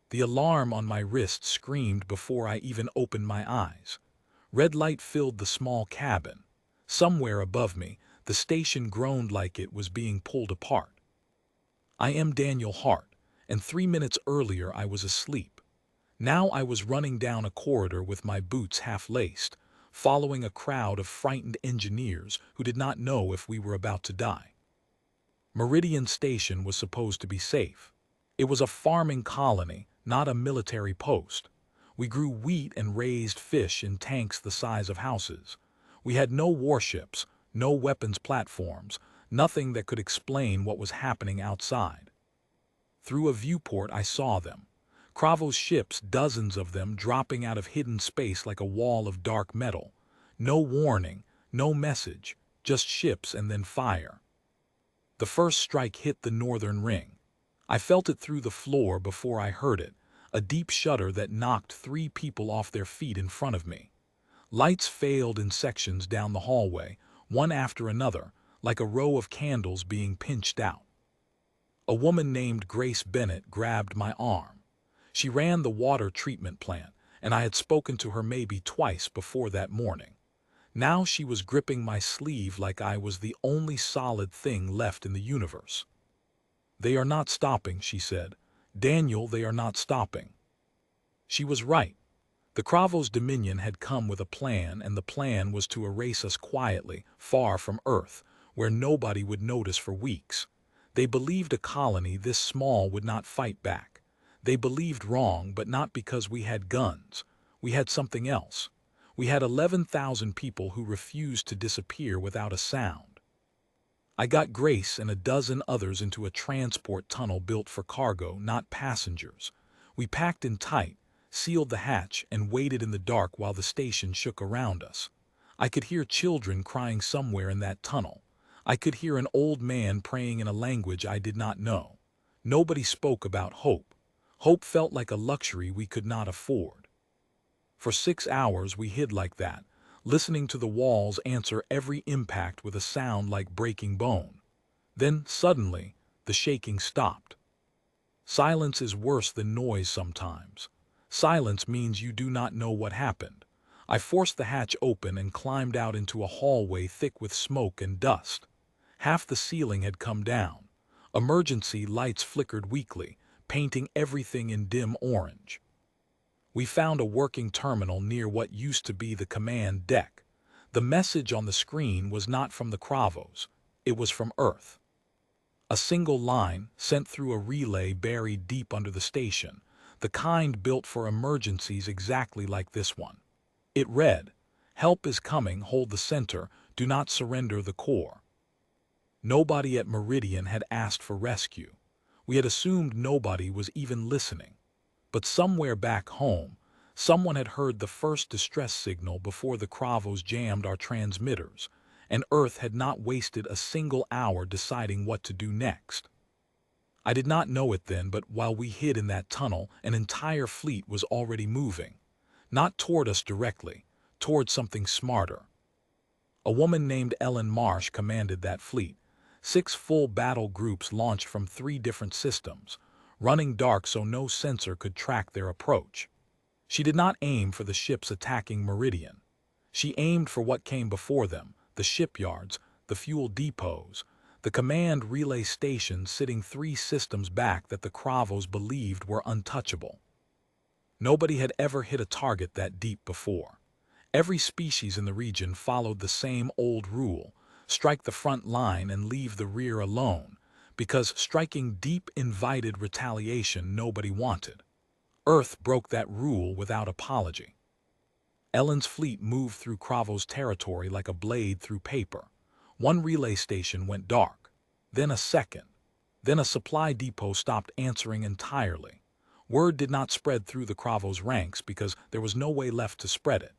The alarm on my wrist screamed before I even opened my eyes. Red light filled the small cabin. Somewhere above me, the station groaned like it was being pulled apart. I am Daniel Hart, and 3 minutes earlier I was asleep. Now I was running down a corridor with my boots half-laced, following a crowd of frightened engineers who did not know if we were about to die. Meridian Station was supposed to be safe. It was a farming colony, not a military post. We grew wheat and raised fish in tanks the size of houses. We had no warships, no weapons platforms, nothing that could explain what was happening outside. Through a viewport I saw them. Kravos ships, dozens of them dropping out of hidden space like a wall of dark metal. No warning, no message, just ships and then fire. The first strike hit the northern ring. I felt it through the floor before I heard it, a deep shudder that knocked 3 people off their feet in front of me. Lights failed in sections down the hallway, one after another, like a row of candles being pinched out. A woman named Grace Bennett grabbed my arm. She ran the water treatment plant, and I had spoken to her maybe twice before that morning. Now she was gripping my sleeve like I was the only solid thing left in the universe. "They are not stopping," she said. "Daniel, they are not stopping." She was right. The Kravos Dominion had come with a plan, and the plan was to erase us quietly, far from Earth, where nobody would notice for weeks. They believed a colony this small would not fight back. They believed wrong, but not because we had guns. We had something else. We had 11,000 people who refused to disappear without a sound. I got Grace and a dozen others into a transport tunnel built for cargo, not passengers. We packed in tight, sealed the hatch, and waited in the dark while the station shook around us. I could hear children crying somewhere in that tunnel. I could hear an old man praying in a language I did not know. Nobody spoke about hope. Hope felt like a luxury we could not afford. For 6 hours we hid like that, listening to the walls answer every impact with a sound like breaking bone. Then, suddenly, the shaking stopped. Silence is worse than noise sometimes. Silence means you do not know what happened. I forced the hatch open and climbed out into a hallway thick with smoke and dust. Half the ceiling had come down. Emergency lights flickered weakly, painting everything in dim orange. We found a working terminal near what used to be the command deck. The message on the screen was not from the Kravos. It was from Earth. A single line, sent through a relay buried deep under the station, the kind built for emergencies exactly like this one. It read, "Help is coming, hold the center, do not surrender the core." Nobody at Meridian had asked for rescue. We had assumed nobody was even listening. But somewhere back home, someone had heard the first distress signal before the Kravos jammed our transmitters, and Earth had not wasted a single hour deciding what to do next. I did not know it then, but while we hid in that tunnel, an entire fleet was already moving. Not toward us directly, toward something smarter. A woman named Ellen Marsh commanded that fleet. 6 full battle groups launched from 3 different systems, running dark so no sensor could track their approach. She did not aim for the ships attacking Meridian. She aimed for what came before them, the shipyards, the fuel depots, the command relay stations sitting 3 systems back that the Kravos believed were untouchable. Nobody had ever hit a target that deep before. Every species in the region followed the same old rule: strike the front line and leave the rear alone, because striking deep invited retaliation nobody wanted. Earth broke that rule without apology. Ellen's fleet moved through Kravos territory like a blade through paper. One relay station went dark, then a second. Then a supply depot stopped answering entirely. Word did not spread through the Kravos ranks because there was no way left to spread it.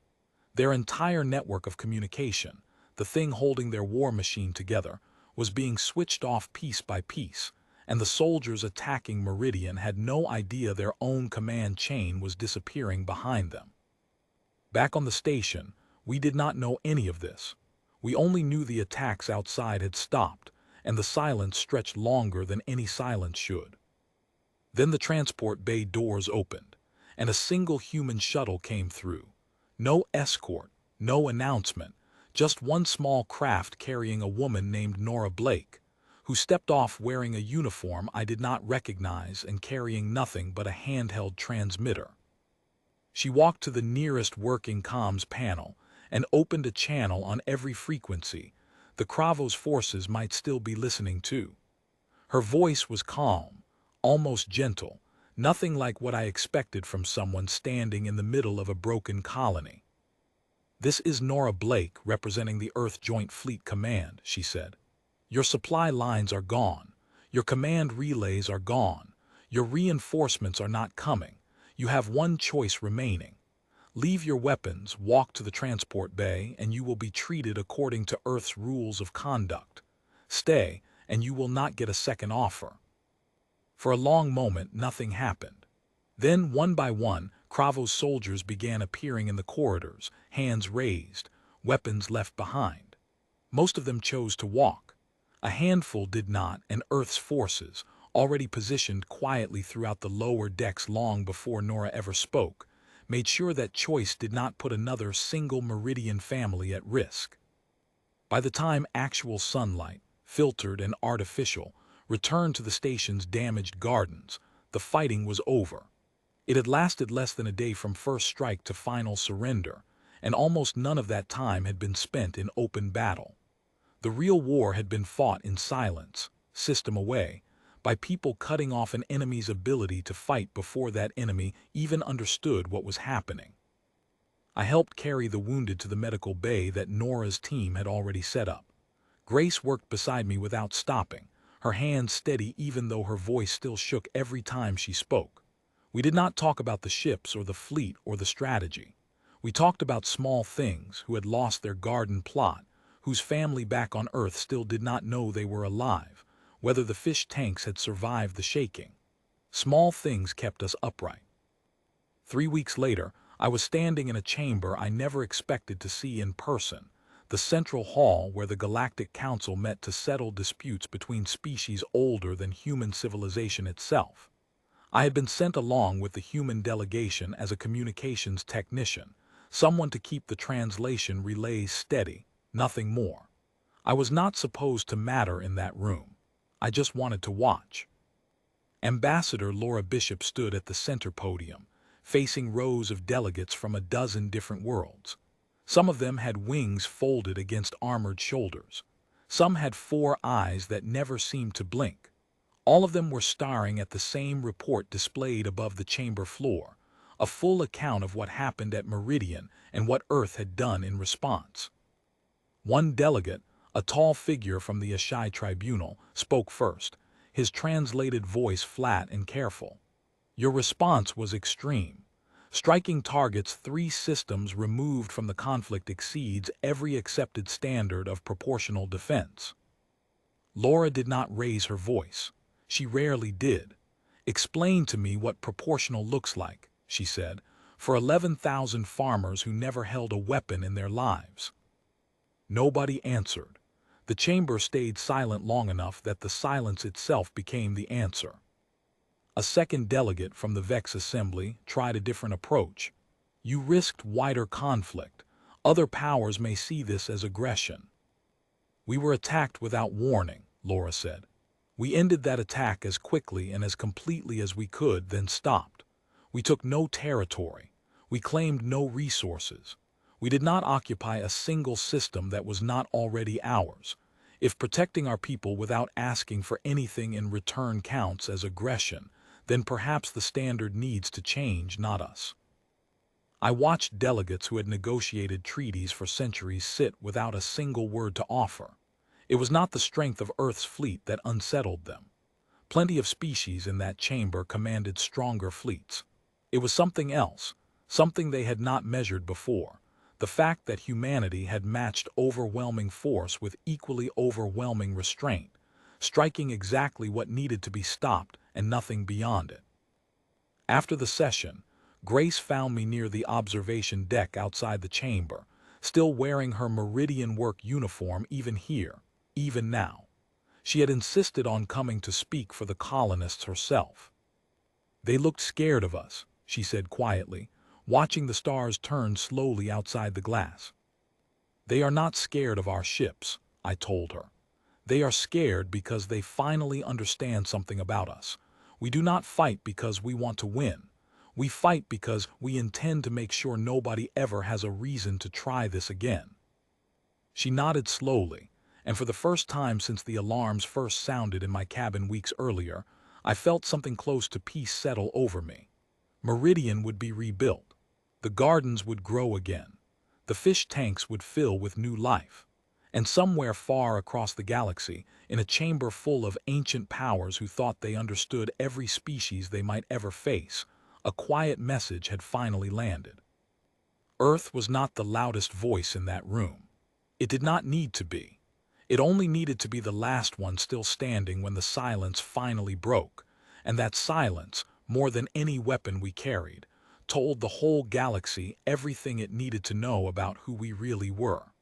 Their entire network of communication, the thing holding their war machine together, was being switched off piece by piece, and the soldiers attacking Meridian had no idea their own command chain was disappearing behind them. Back on the station, we did not know any of this. We only knew the attacks outside had stopped, and the silence stretched longer than any silence should. Then the transport bay doors opened, and a single human shuttle came through. No escort, no announcement, just one small craft carrying a woman named Nora Blake, who stepped off wearing a uniform I did not recognize and carrying nothing but a handheld transmitter. She walked to the nearest working comms panel and opened a channel on every frequency the Kravos forces might still be listening to. Her voice was calm, almost gentle, nothing like what I expected from someone standing in the middle of a broken colony. "This is Nora Blake representing the Earth Joint Fleet Command," she said. "Your supply lines are gone. Your command relays are gone. Your reinforcements are not coming. You have one choice remaining. Leave your weapons, walk to the transport bay, and you will be treated according to Earth's rules of conduct. Stay, and you will not get a second offer." For a long moment, nothing happened. Then, one by one, Kravos soldiers began appearing in the corridors, hands raised, weapons left behind. Most of them chose to walk. A handful did not, and Earth's forces, already positioned quietly throughout the lower decks long before Nora ever spoke, made sure that choice did not put another single Meridian family at risk. By the time actual sunlight, filtered and artificial, returned to the station's damaged gardens, the fighting was over. It had lasted less than a day from first strike to final surrender, and almost none of that time had been spent in open battle. The real war had been fought in silence, system away, by people cutting off an enemy's ability to fight before that enemy even understood what was happening. I helped carry the wounded to the medical bay that Nora's team had already set up. Grace worked beside me without stopping, her hands steady even though her voice still shook every time she spoke. We did not talk about the ships or the fleet or the strategy. We talked about small things, who had lost their garden plot, whose family back on Earth still did not know they were alive, whether the fish tanks had survived the shaking. Small things kept us upright. 3 weeks later, I was standing in a chamber I never expected to see in person, the central hall where the Galactic Council met to settle disputes between species older than human civilization itself. I had been sent along with the human delegation as a communications technician, someone to keep the translation relays steady, nothing more. I was not supposed to matter in that room. I just wanted to watch. Ambassador Laura Bishop stood at the center podium, facing rows of delegates from a dozen different worlds. Some of them had wings folded against armored shoulders. Some had 4 eyes that never seemed to blink. All of them were staring at the same report displayed above the chamber floor, a full account of what happened at Meridian and what Earth had done in response. One delegate, a tall figure from the HFY tribunal, spoke first, his translated voice flat and careful. "Your response was extreme. Striking targets 3 systems removed from the conflict exceeds every accepted standard of proportional defense." Laura did not raise her voice. She rarely did. "Explain to me what proportional looks like," she said, "for 11,000 farmers who never held a weapon in their lives." Nobody answered. The chamber stayed silent long enough that the silence itself became the answer. A second delegate from the Vex Assembly tried a different approach. "You risked wider conflict. Other powers may see this as aggression." "We were attacked without warning," Laura said. "We ended that attack as quickly and as completely as we could, then stopped. We took no territory. We claimed no resources. We did not occupy a single system that was not already ours. If protecting our people without asking for anything in return counts as aggression, then perhaps the standard needs to change, not us." I watched delegates who had negotiated treaties for centuries sit without a single word to offer. It was not the strength of Earth's fleet that unsettled them. Plenty of species in that chamber commanded stronger fleets. It was something else, something they had not measured before. The fact that humanity had matched overwhelming force with equally overwhelming restraint, striking exactly what needed to be stopped and nothing beyond it. After the session, Grace found me near the observation deck outside the chamber, still wearing her Meridian work uniform even here, even now. She had insisted on coming to speak for the colonists herself. They looked scared of us, she said quietly, watching the stars turn slowly outside the glass. They are not scared of our ships, I told her. They are scared because they finally understand something about us. We do not fight because we want to win. We fight because we intend to make sure nobody ever has a reason to try this again. She nodded slowly, and for the first time since the alarms first sounded in my cabin weeks earlier, I felt something close to peace settle over me. Meridian would be rebuilt. The gardens would grow again. The fish tanks would fill with new life. And somewhere far across the galaxy, in a chamber full of ancient powers who thought they understood every species they might ever face, a quiet message had finally landed. Earth was not the loudest voice in that room. It did not need to be. It only needed to be the last one still standing when the silence finally broke, and that silence, more than any weapon we carried, told the whole galaxy everything it needed to know about who we really were.